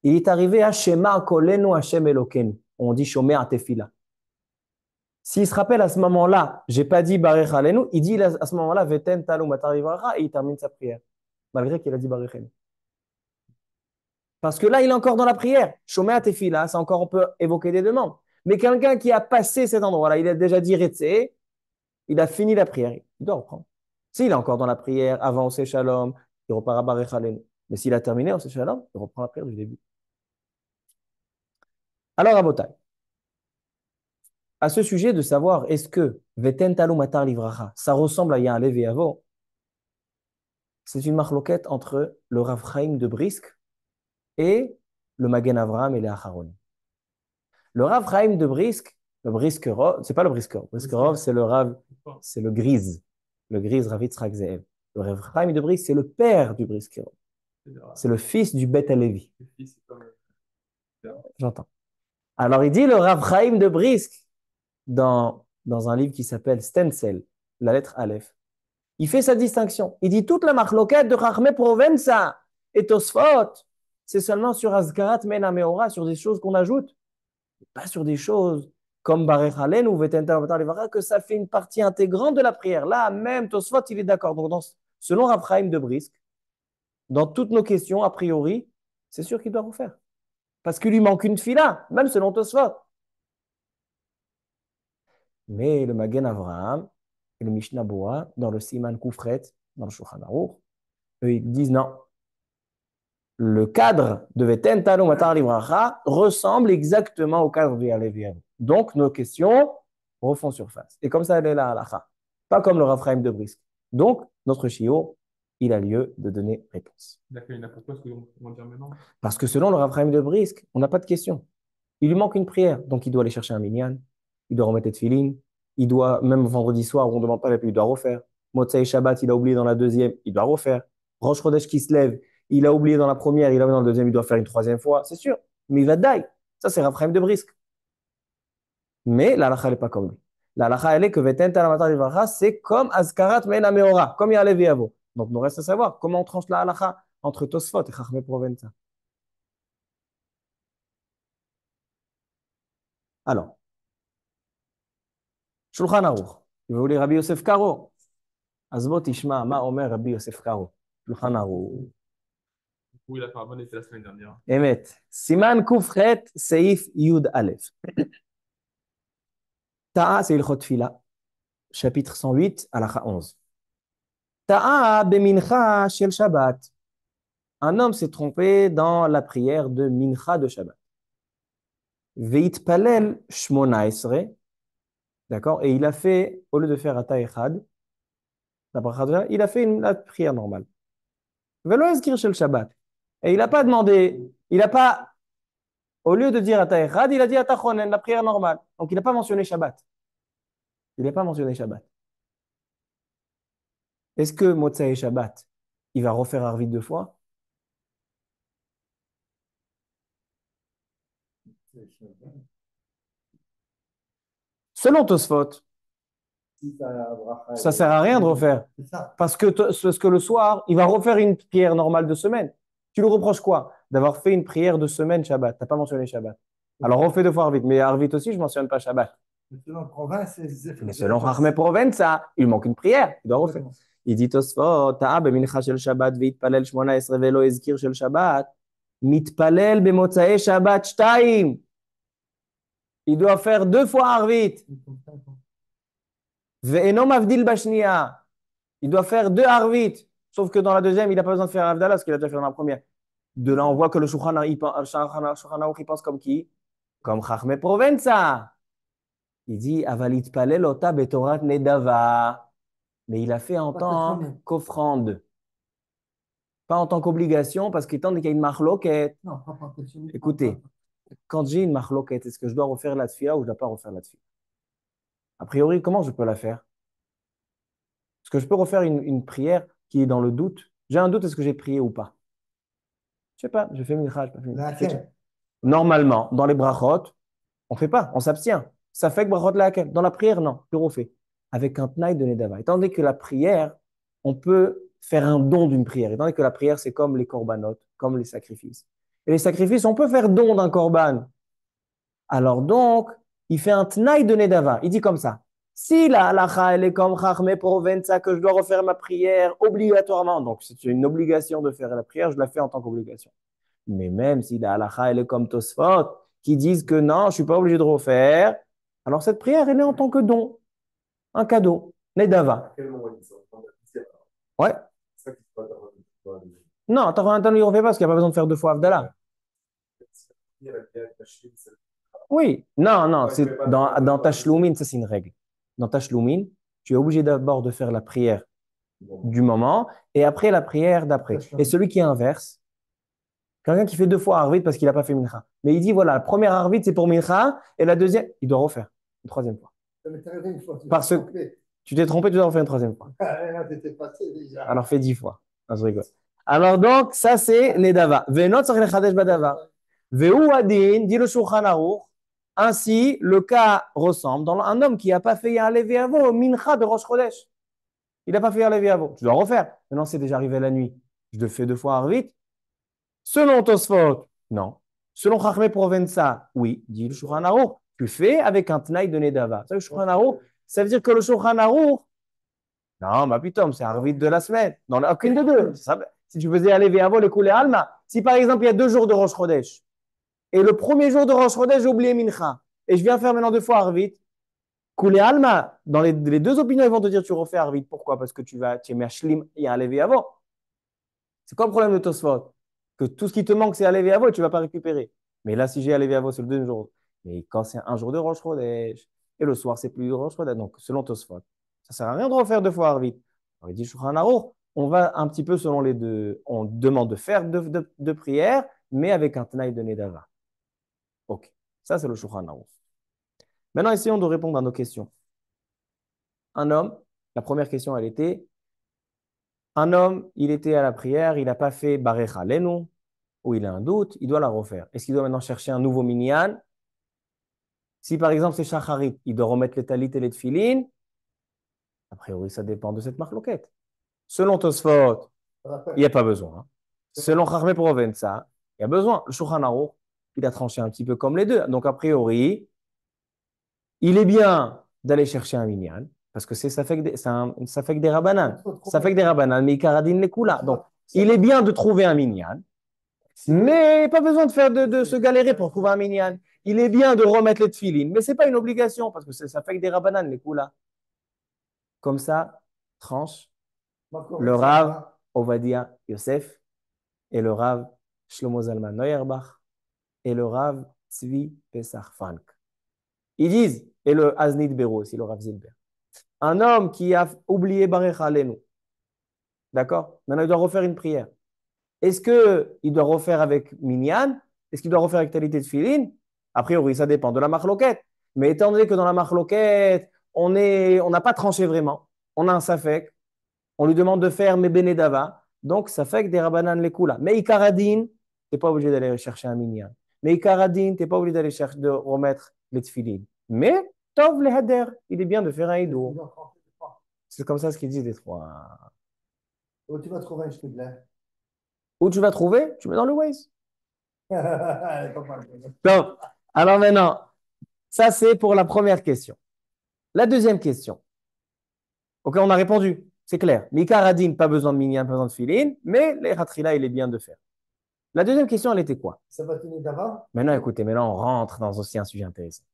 Il est arrivé à Shema Kolenu Hashem Elokenu. On dit Shomea Tefila. S'il se rappelle à ce moment-là, j'ai pas dit Barechalenu, il dit à ce moment-là Veten Talo Matar Livracha et il termine sa prière. Malgré qu'il a dit Barechenu. Parce que là, il est encore dans la prière. Shomea Tefila, c'est encore, on peut évoquer des demandes. Mais quelqu'un qui a passé cet endroit-là, il a déjà dit Retse, il a fini la prière, il doit reprendre. S'il est encore dans la prière, avant Osé Shalom, il repart à Barech Alenu. Mais s'il a terminé Osé Shalom, il reprend la prière du début. Alors, Rabotai, à ce sujet de savoir est-ce que Veten Talou Matar Livracha, ça ressemble à Ya'alev et Yavo, c'est une marloquette entre le Rav Chaim de Brisk et le Magen Avraham et les Acharonim. Le Rav Chaim de Brisk, le Briskerov, c'est pas le Briskerov, Briskerov c'est le Rav, c'est le Grise Rav Yitzhak Ze'ev. Le Rav Chaim de Brisk, c'est le père du Briskerov. C'est le fils du Beth Alevi. J'entends. Alors, il dit le Rav Chaim de Brisk dans un livre qui s'appelle Stencel, la lettre Aleph. Il fait sa distinction. Il dit toute la marloquette de Chachmei Provenza et Tosfot, c'est seulement sur Azkarat Mena Meora, sur des choses qu'on ajoute, pas sur des choses comme Barech Halen ou Vetenta Vatar Levara, que ça fait une partie intégrante de la prière. Là, même Tosfot, il est d'accord. Donc, selon Rav Chaim de Brisk, dans toutes nos questions, a priori, c'est sûr qu'il doit refaire. Parce qu'il lui manque une fila, même selon Tosfot. Mais le Magen Avraham et le Mishnah Boa, dans le Siman Koufret, dans le Shulchan Aruch, eux, ils disent non. Le cadre de Veten Talo Matar Livracha ressemble exactement au cadre de Yalev. Donc, nos questions refont surface. Et comme ça, elle est la halacha. Pas comme le Rav Chaim de Brisk. Donc, notre shiur, il a lieu de donner réponse. D'accord, il n'a pas quoi, ce qu'on va dire maintenant? Parce que selon le Rav Chaim de Brisk, on n'a pas de question. Il lui manque une prière, donc il doit aller chercher un minyan, il doit remettre les tefilines, il doit, même vendredi soir, où on ne demande pas les pluies, il doit refaire. Motzei Shabbat, il a oublié dans la deuxième, il doit refaire. Rosh Chodesh qui se lève, il a oublié dans la première, il a oublié dans la deuxième, il doit faire une troisième fois, c'est sûr. Mais il va die. Ça, c'est Rav Chaim de Brisk. Mais la halakha n'est pas comme lui. La halakha, elle est que Veten Talamata Livracha, c'est comme Azkarat Mena Meora, comme Ya'alev Yavo. Donc, nous reste à savoir comment on tranche la halakha entre Tosfot et Chachmei Provenza. Alors, Shulchan Aruch. Il va vous lire Rabbi Yosef Karo. Azbot Ishma, Ma Omer Rabbi Yosef Karo. Shulchan Aruch. Oui, il a fait un bon effet la semaine dernière. Emet. Siman Kufret Seif Yud Aleph. Ta'a, c'est Ilchot Fila. Chapitre 108, halakha 11. Ta'a bemincha shel Shabbat. Un homme s'est trompé dans la prière de mincha de Shabbat. Veit palel shmona esre. D'accord? Et il a fait, au lieu de faire Ata Echad, il a fait la prière normale. Velo ezkir shel Shabbat. Et il n'a pas demandé, il n'a pas, au lieu de dire Ata Echad, il a dit Ata Chonen, la prière normale. Donc il n'a pas mentionné Shabbat. Il n'a pas mentionné Shabbat. Est-ce que Motzei Shabbat, il va refaire Arvit deux fois? Selon Tosfot, ça ne sert à rien de refaire. Parce que le soir, il va refaire une prière normale de semaine. Tu lui reproches quoi? D'avoir fait une prière de semaine Shabbat. Tu n'as pas mentionné Shabbat. Alors refais deux fois Arvit. Mais Arvit aussi, je ne mentionne pas Shabbat. Mais selon Chachmei Provenza, il manque une prière. Il doit refaire. Il dit Tosfot, Ta'a bemincha shel Shabbat veitpalel shmona esre velo ezkir shel Shabbat. Mitpalel bemotzae Shabbat shtaim. Il doit faire deux fois Arvit. Ve'eno mavdil bashniya. Il doit faire deux Arvit. Sauf que dans la deuxième, il n'a pas besoin de faire Avdallah parce qu'il a déjà fait dans la première. De là, on voit que le Shulchan Aruch, il pense comme qui? Comme Chachmei Provenza. Il dit, Avalit palel ota betorat nedava. Mais il a fait en Pas tant qu'offrande. qu'offrande, pas en tant qu'obligation, parce qu'étant donné qu'il y a une marloquette, Non, pas question. écoutez, quand j'ai une marloquette, est-ce que je dois refaire la tfila ou je ne dois pas refaire la tfila? A priori, comment je peux la faire? Est-ce que je peux refaire une prière qui est dans le doute? J'ai un doute, est-ce que j'ai prié ou pas? Je sais pas, j'ai fait mincha, j'ai pas fait mincha. Laquelle? Normalement, dans les brachot, on fait pas, on s'abstient. Ça fait que brachot laquelle? Dans la prière, non, plus on fait. Avec un tnaï de Nedava. Étant donné que la prière, on peut faire un don d'une prière. Étant donné que la prière, c'est comme les korbanot, comme les sacrifices. Et les sacrifices, on peut faire don d'un korban. Alors donc, il fait un tnaï de Nedava. Il dit comme ça. Si la halacha, elle est comme Chachmé Provenza, que je dois refaire ma prière obligatoirement, donc c'est une obligation de faire la prière, je la fais en tant qu'obligation. Mais même si la halacha, elle est comme Tosfot, qui disent que non, je ne suis pas obligé de refaire, alors cette prière, elle est en tant que don, un cadeau, Nedava. À quel moment ils sont en train de Ouais. C'est ça qui se passe dans la Non, t'as un temps, il ne refait pas parce qu'il n'y a pas besoin de faire deux fois Avdallah. Oui, non, non, c'est dans ta shloumine, ça c'est une règle. Dans ta shloumine, tu es obligé d'abord de faire la prière du moment et après la prière d'après. Et celui qui inverse, quelqu'un qui fait deux fois Arvit parce qu'il n'a pas fait Mincha. Mais il dit voilà, la première Arvit c'est pour Mincha et la deuxième, il doit refaire une troisième fois. Mais t'es arrivé une fois, tu Parce t'es que trompé. tu t'es trompé, tu dois refaire une troisième fois. Ah, là, t'étais passé déjà. Alors fais 10 fois. Non, je rigole. Alors donc, ça c'est Nedava. Venot tzarich lechadesh badava. Vehu adin, dit le Shulchan Aruch. Ainsi, le cas ressemble dans un homme qui n'a pas fait Ya'aleh Ve'avo, Mincha de Rosh Chodesh. Il n'a pas fait Ya'aleh Ve'avo. Tu dois refaire. Maintenant, c'est déjà arrivé la nuit. Je le fais deux fois Arvit. Selon Tosfot, non. Selon Chachmé Provenza, oui, dit le Shulchan Aruch. Tu fais avec un Tnaï de Nedava. Ça, le Shulchan Aruch, ça veut dire que le Shulchan Aruch, non, ma putain, c'est Arvit de la semaine. Non, aucune des deux. Si tu faisais aller Ve'avo, le couler Alma. Si par exemple, il y a 2 jours de Rosh Chodesh, et le premier jour de Rosh Chodesh, j'ai oublié Mincha, et je viens faire maintenant 2 fois Arvit, couler Alma, dans les deux opinions, ils vont te dire tu refais Arvit. Pourquoi? Parce que tu es Mashlim, il y a un levé avant. C'est quoi le problème de Tosfot? Que tout ce qui te manque, c'est un levé avant et tu ne vas pas récupérer. Mais là, si j'ai un levé avant, c'est le deuxième jour. Mais quand c'est un jour de Rosh Chodesh, et le soir, c'est plus de Rosh Chodesh, donc selon Tosfot, ça ne sert à rien de refaire 2 fois Arvit. Alors, il dit Shulchan Aruch, on va un petit peu selon les deux. On demande de faire deux prières, mais avec un Tanaï de Nedava. Ok, ça c'est le Shulchan Aruch. Maintenant, essayons de répondre à nos questions. Un homme, la première question, elle était, un homme, il était à la prière, il n'a pas fait Barecha Lenu, ou il a un doute, il doit la refaire. Est-ce qu'il doit maintenant chercher un nouveau minyan? Si par exemple c'est Shacharit, il doit remettre les talit et les tfilin. A priori, ça dépend de cette marloquette. Selon Tosfot, il n'y a pas besoin. Selon Chachmé Provenza, il y a besoin. Le Shulchan Aruch, il a tranché un petit peu comme les deux. Donc a priori, il est bien d'aller chercher un minyan, parce que ça fait que des rabanan. Ça fait que des rabanan, mais Ikaradin les coula. Donc, il est bien de trouver un minyan, mais pas besoin de faire de se galérer pour trouver un minyan. Il est bien de remettre les tefilines, mais ce n'est pas une obligation, parce que ça fait que des rabanan les coula. Comme ça, tranche le Rav Ovadia Yosef et le Rav Shlomo Zalman Neuerbach et le Rav Tzvi Pesach Frank. Ils disent, et le Aznit Bero aussi, le Rav Zilber. Un homme qui a oublié Barecha Alenu, d'accord? Maintenant, il doit refaire une prière. Est-ce qu'il doit refaire avec Minyan? Est-ce qu'il doit refaire avec Talité de Filin? A priori, ça dépend de la marloquette. Mais étant donné que dans la marloquette, on n'a pas tranché vraiment, on a un safek, on lui demande de faire Mebenedava, donc safek des Rabanan les Kula. Mais Ikaradin, tu n'es pas obligé d'aller chercher un Minyan. Mais Ikaradin, tu n'es pas obligé d'aller chercher de remettre les Tfilin. Mais Tov le Hader, il est bien de faire un Hidour. C'est comme ça ce qu'ils disent les trois. Où tu vas trouver un Shtibler? Où tu vas trouver? Tu mets dans le Waze. Donc, alors maintenant, ça c'est pour la première question. La deuxième question. Ok, on a répondu, c'est clair. Mika Radin, pas besoin de minyan, pas besoin de filine, mais les ratrila, il est bien de faire. La deuxième question, elle était quoi? Ça va tenir d'avant? Maintenant, écoutez, maintenant on rentre dans aussi un sujet intéressant.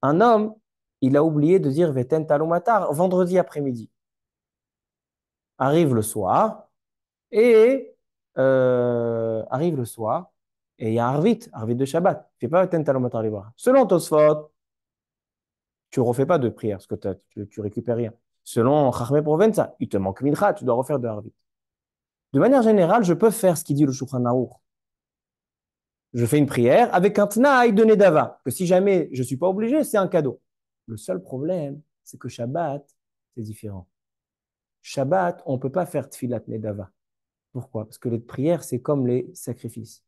Un homme, il a oublié de dire Veten Talumatar vendredi après-midi. Arrive le soir, et arrive le soir, et il y a Arvit de Shabbat. Il ne fait pas Veten Talumatar Libra. Selon Tosfot, Tu ne refais pas de prière parce que tu récupères rien. Selon Chachmei Provenza, il te manque mincha, tu dois refaire de harvit. De manière générale, je peux faire ce qu'il dit le Shulchan Aruch. Je fais une prière avec un tnaï de Nedava, que si jamais je ne suis pas obligé, c'est un cadeau. Le seul problème, c'est que Shabbat, c'est différent. Shabbat, on ne peut pas faire tfilat Nedava. Pourquoi? Parce que les prières, c'est comme les sacrifices.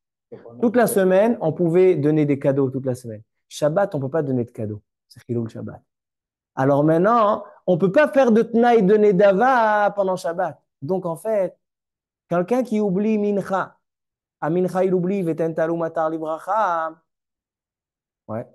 Toute la semaine, on pouvait donner des cadeaux toute la semaine. Shabbat, on ne peut pas donner de cadeaux. C'est Chilul Shabbat. Alors maintenant, on ne peut pas faire de tnaï de Nedava pendant Shabbat. Donc en fait, quelqu'un qui oublie Mincha, à Mincha il oublie Veten Talou Matar Libracha. Ouais.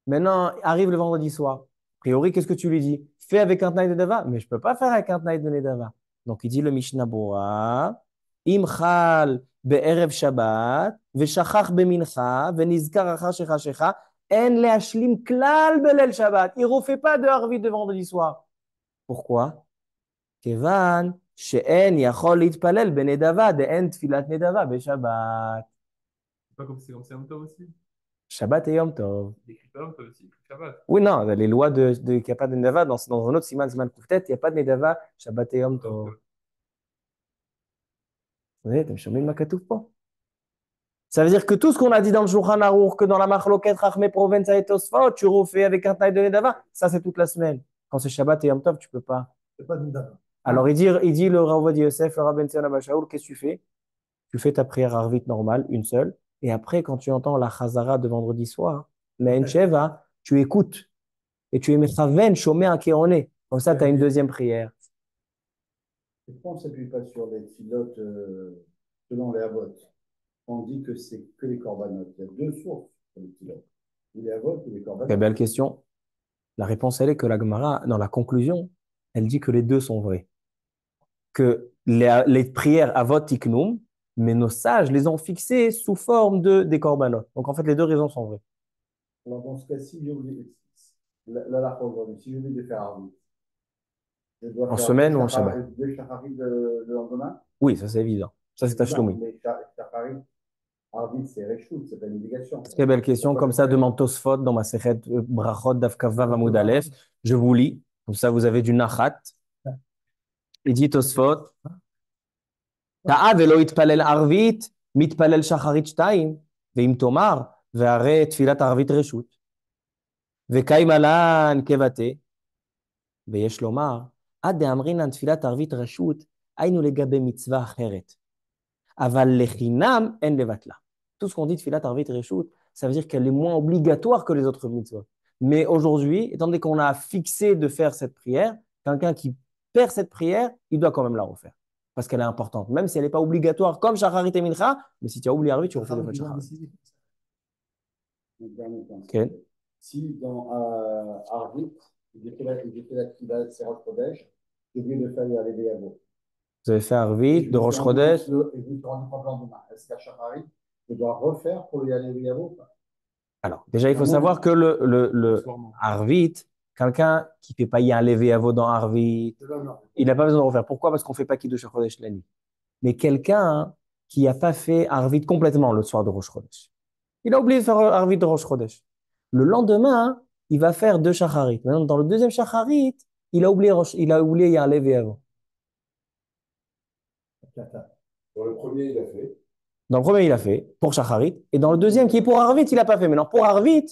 Maintenant, arrive le vendredi soir. A priori, qu'est-ce que tu lui dis? Fais avec un tnaï de Nedava. Mais je ne peux pas faire avec un tnaï de Nedava. Donc il dit le Mishnah Bora, Imchal be'erev Shabbat, ve'shachach be'mincha, ve'nizkar achar shechashecha, en le'ashlim klal belel Shabbat. Il ne refait pas de harvit de vendredi soir. Pourquoi? Kevan, she'en yachol litpalel be'nedava, de'en tfilat nedava be'Shabbat. C'est comme c'est Yom Tov aussi. Shabbat et Yom Tov. Il écrit pas Yom Tov aussi, il écrit Shabbat. Oui, non, les lois qu'il n'y a pas de Nedava, dans un autre Siman, Siman Kouftet, il n'y a pas de Nedava, Shabbat et Yom Tov. Vous voyez, t'as mis ma katouf pas. Ça veut dire que tout ce qu'on a dit dans le Shulchan Aruch, que dans la Machloket, Chachmei Provenza et Tosfot, tu refais avec un taille de Nedava, ça c'est toute la semaine. Quand c'est Shabbat et Yom Tov, tu peux pas. C'est pas d'Indava. Alors il dit le Rav Ovadia Yosef, le Rabben Tzion Abba Shaul, qu'est-ce que tu fais? Tu fais ta prière Arvit normale, une seule, et après, quand tu entends la Chazara de vendredi soir, la Encheva, tu écoutes, et tu es Mechaven, Shomer Akeroné. Comme ça, tu as une deuxième prière. Pourquoi on ne s'appuie pas sur les filotes selon les Havot? On dit que c'est que les corbanotes. Il y a deux sources pour les filotes. Les Havot ou les Très corbanotes. belle question. La réponse, elle est que la Gemara, dans la conclusion, elle dit que les deux sont vrais. Que les prières Avot Tiknum, mais nos sages les ont fixées sous forme des corbanotes. Donc en fait, les deux raisons sont vraies. Alors dans ce cas-ci, j'ai oublié, là, aujourd'hui, si j'ai oublié de faire Arvit, je dois En faire semaine ou en Shabbat? deux Shacharit le lendemain. Oui, ça c'est évident. Ça c'est Tashlomi. Mais Shacharit, Arvit, c'est Reshut, c'est pas une obligation. Très belle question. Comme ça, demande Tosfot dans ma Sechet Brachot Davkavav Amud Aleph. Je vous lis. Comme ça, vous avez du Nachat. Il dit Tosfot. Ta'a velo itpalel arvit, mitpalel shacharit shtaim, ve'im tomar, ve'are tfilat arvit reshut. Ve'kaim alan kevate, ve'yesh lomar, ad de'amrinan tfilat arvit reshut, aynu legabe mitzvah acheret. Aval lechinam en levatla. Tout ce qu'on dit tfilat arvit reshut, ça veut dire qu'elle est moins obligatoire que les autres mitzvot. Mais aujourd'hui, étant donné qu'on a fixé de faire cette prière, quelqu'un qui perd cette prière, il doit quand même la refaire. Parce qu'elle est importante, même si elle n'est pas obligatoire comme Shacharit et Mincha, mais si tu as oublié Arvit, tu refais le fois Shacharit. Okay. Si dans Arvit, j'ai fait la Tfilah Serot Kodesh, j'ai oublié de faire les Lévéavo. Vous avez fait Arvit de Rosh Chodesh. Et je me suis rendu compte le lendemain. Est-ce qu'à Shacharit, je dois refaire pour les Lévéavo? Alors, déjà, il faut savoir que le Arvit, quelqu'un qui ne fait pas y un Lévéavo dans Arvit, il n'a pas besoin de refaire. Pourquoi? Parce qu'on ne fait pas Kiddush Chodesh la nuit. Mais quelqu'un qui n'a pas fait Arvit complètement le soir de Rosh Chodesh, il a oublié de faire Arvit de Rosh Chodesh. Le lendemain, il va faire deux Shacharit. Maintenant, dans le deuxième Shacharit, il a oublié y a un Lévéavo. Dans le premier, il a fait. Dans le premier, il a fait pour Shacharit. Et dans le deuxième, qui est pour Arvit, il n'a pas fait. Maintenant, pour Arvit,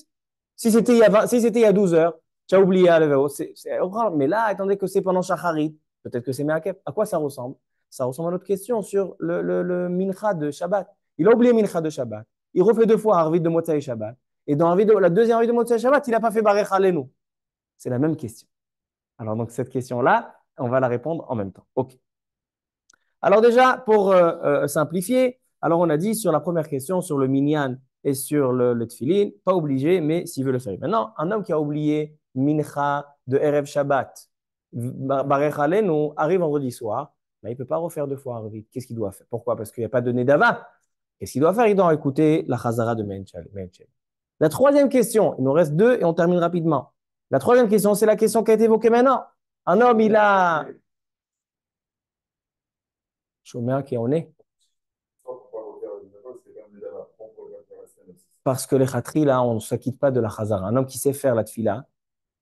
si c'était il y a 12 heures, tu as oublié à Lévéavo. C'est horrible. Mais là, étant donné que c'est pendant Shacharit, peut-être que c'est Meakef. À quoi ça ressemble? Ça ressemble à notre question sur le Mincha de Shabbat. Il a oublié Mincha de Shabbat. Il refait deux fois Arvit de Motzai Shabbat. Et dans la deuxième Arvit de Motzai Shabbat, il n'a pas fait Barech Alenu. C'est la même question. Alors, donc, cette question-là, on va la répondre en même temps. OK. Alors, déjà, pour simplifier, alors on a dit sur la première question, sur le minyan et sur le tfilin, pas obligé, mais s'il veut le faire. Maintenant, un homme qui a oublié mincha de Erev Shabbat, Barech Alenu, arrive vendredi soir, ben, il ne peut pas refaire deux fois Arvit. Qu'est-ce qu'il doit faire? Pourquoi? Parce qu'il n'y a pas de Nedava. Qu'est-ce qu'il doit faire? Il doit écouter la Chazara de Menchel. La troisième question, il nous reste deux et on termine rapidement. La troisième question, c'est la question qui a été évoquée maintenant. Un homme, il a... Chômeur qui en est. Parce que les khatri, là, on ne s'acquitte pas de la chazara. Un homme qui sait faire la tfila,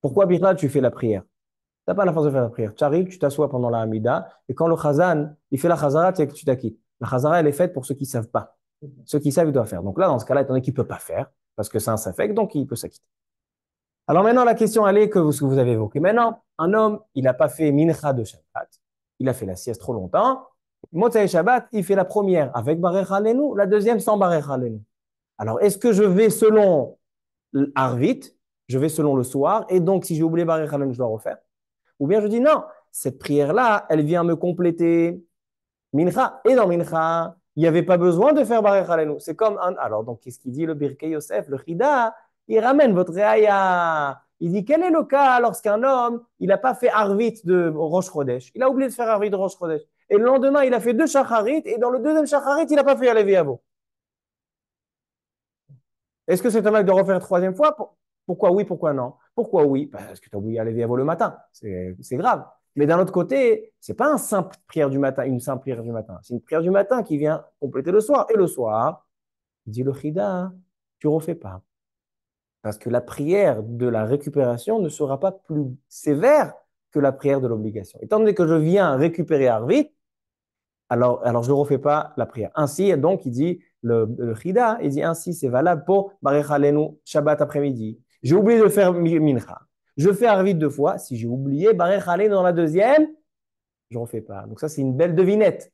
Pourquoi, Birla, tu fais la prière? Tu n'as pas la force de faire la prière. Tu arrives, tu t'assois pendant la Hamida, et quand le Khazan, il fait la Khazara, tu t'acquittes. La Khazara, elle est faite pour ceux qui ne savent pas. Ceux qui savent, ils doivent faire. Donc là, dans ce cas-là, étant donné qu'il ne peut pas faire, parce que c'est un safek, donc il peut s'acquitter. Alors maintenant, la question, elle est ce que vous avez évoqué. Maintenant, un homme, il n'a pas fait mincha de Shabbat. Il a fait la sieste trop longtemps. Motzei Shabbat, il fait la première avec Barech Halenu, la deuxième sans Barech Halenu. Alors, est-ce que je vais selon l'Arvit, je vais selon le soir, et donc si j'ai oublié Barech Halenu, je dois refaire? Ou bien je dis non, cette prière-là, elle vient me compléter Mincha. Et dans Mincha, il n'y avait pas besoin de faire Barech Halenu. C'est comme un. Alors, donc, qu'est-ce qu'il dit le Birkei Yosef, le Chida? Il ramène votre réaya. Il dit quel est le cas lorsqu'un homme, il n'a pas fait Arvit de Rosh Chodesh. Il a oublié de faire Arvit de Rosh Chodesh. Et le lendemain, il a fait 2 Shacharit, et dans le deuxième Shacharit, il n'a pas fait Alevi Avo. Est-ce que c'est un acte de refaire une troisième fois? Pourquoi oui, pourquoi non? Pourquoi oui? Parce que tu as oublié Alevi Avo le matin. C'est grave. Mais d'un autre côté, c'est pas une simple prière du matin, C'est une prière du matin qui vient compléter le soir. Et le soir, il dit le Chida, tu refais pas. Parce que la prière de la récupération ne sera pas plus sévère que la prière de l'obligation. Étant donné que je viens récupérer Arvit, alors je ne refais pas la prière. Ainsi, donc, il dit, le Chida, il dit ainsi, c'est valable pour Barech Halenu, Shabbat après-midi. J'ai oublié de faire Mincha. Je fais Arvit 2 fois. Si j'ai oublié Barech Halenu dans la deuxième, je ne refais pas. Donc ça, c'est une belle devinette.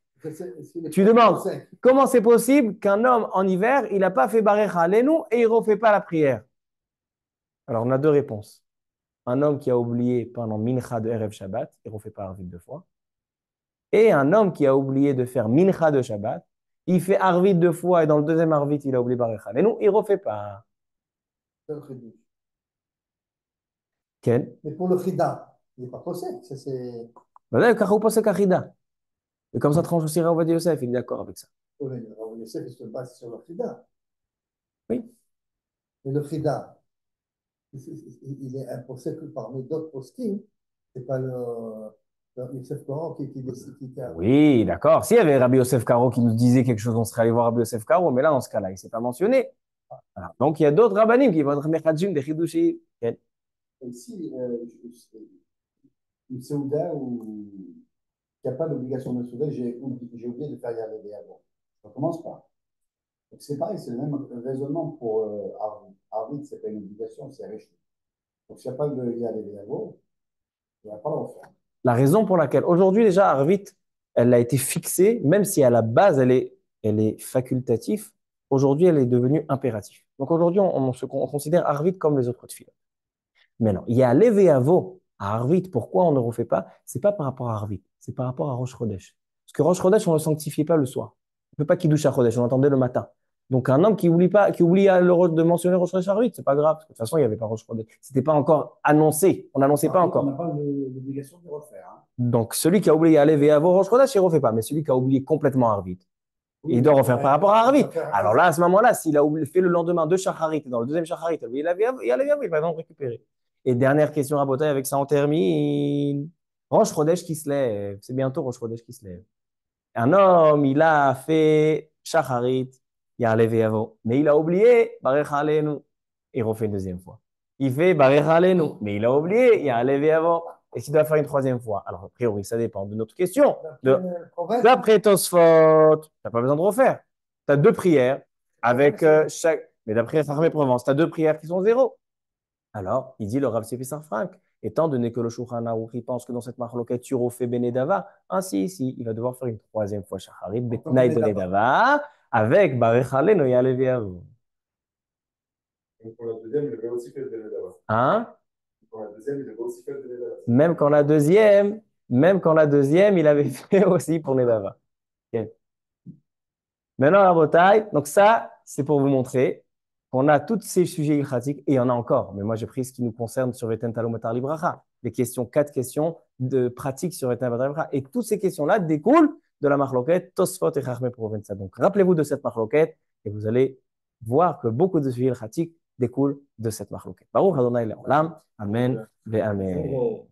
Tu demandes, comment c'est possible qu'un homme en hiver, il n'a pas fait Barech Halenu et il ne refait pas la prière? Alors, on a 2 réponses. Un homme qui a oublié pendant Mincha de Erev Shabbat, il ne refait pas Arvit 2 fois. Et un homme qui a oublié de faire Mincha de Shabbat, il fait Arvit 2 fois et dans le deuxième Arvit, il a oublié Barech Halenu, il ne refait pas. Ken? Mais pour le Frida, il n'est pas possible. Ça, c'est. Voilà, car vous Kachida. Et comme ça tranche aussi Rav Yosef, il est d'accord avec ça. Oui, Rav Yosef, il se base sur le Frida. Oui. Mais le Frida, il est imposé que parmi d'autres poskim. C'est pas le Yosef Coran qui décide. Oui, d'accord. S'il y avait Rabbi Yosef Karo qui nous disait quelque chose, on serait allé voir Rabbi Yosef Karo, mais là, dans ce cas-là, il ne s'est pas mentionné. Voilà. Donc, il y a d'autres rabbanim qui vont être mechadjim des chidushim. Ken? Ici, une Séouda où il n'y a pas d'obligation de Séouda, j'ai oublié de faire y aller avant. Ça commence pas. Donc c'est pareil, c'est le même raisonnement pour Arvid. Arvid, ce n'est pas une obligation, c'est riche. Donc s'il n'y a pas de y aller avant, il n'y a pas le refaire. La raison pour laquelle, aujourd'hui déjà, Arvit, elle a été fixée, même si à la base, elle est facultative, aujourd'hui, elle est devenue impérative. Donc aujourd'hui, on considère Arvit comme les autres filles. Maintenant, il y a Levéavo à Arvit. Pourquoi on ne refait pas? C'est pas par rapport à Arvit, c'est par rapport à Rosh Chodesh. Parce que Rosh Chodesh, on ne le sanctifiait pas le soir. On ne peut pas qu'il douche à Chodesh, on l'entendait le matin. Donc un homme qui oublie pas, qui oublie de mentionner Rosh Chodesh Arvit, c'est pas grave. Parce que de toute façon, il n'y avait pas Rosh Chodesh. C'était pas encore annoncé. On n'annonçait pas On n'a encore. pas l'obligation de refaire. Hein. Donc celui qui a oublié Levéavo Rosh Chodesh, il ne refait pas. Mais celui qui a oublié complètement Arvit, Oui, il doit refaire par rapport à Arvit. faire Alors là, à ce moment-là, s'il a fait le lendemain 2 Shacharit, et dans le deuxième Shacharit, il a Levéavo, il va donc récupérer. Et dernière question à Botaï, avec ça on termine. Rosh Chodesh qui se lève. C'est bientôt Rosh Chodesh qui se lève. Un homme, il a fait Shacharit, il y a Levéavo. Mais il a oublié Barech Halenu. Il refait une deuxième fois. Il fait Barech Halenu. Mais il a oublié, il y a Levéavo. Et s'il doit faire une troisième fois? Alors, a priori, ça dépend de notre question. D'après Tosfot, tu n'as pas besoin de refaire. Tu as 2 prières avec chaque. Mais d'après Rahmé Provence, tu as 2 prières qui sont 0. Alors, il dit le Rav Sefi Frank, étant donné que le Shulchan Aruch pense que dans cette marloquette, tu refais Benedava, ainsi, ici, il va devoir faire une troisième fois Shacharit, Betnaï Benedava, avec Barech Halenu Ya'aleh V'Yavo. Donc pour la deuxième, il avait aussi fait le Benedava. Hein? Pour la deuxième, il avait aussi fait le Benedava. Même quand la deuxième, il avait fait aussi pour Nedava. Okay. Maintenant, la bataille, donc ça, c'est pour vous montrer qu'on a tous ces sujets ilchatiques, et il y en a encore, mais moi j'ai pris ce qui nous concerne sur Veten Talomatar Libracha, les questions, 4 questions de pratique sur Veten Talomatar Libracha, et toutes ces questions-là découlent de la marloquette Tosfot et Chachmei Provenza. Donc rappelez-vous de cette marloquette, et vous allez voir que beaucoup de sujets ilchatiques découlent de cette marloquette. Baruch Adonai Le'olam, Amen, Ve'amen.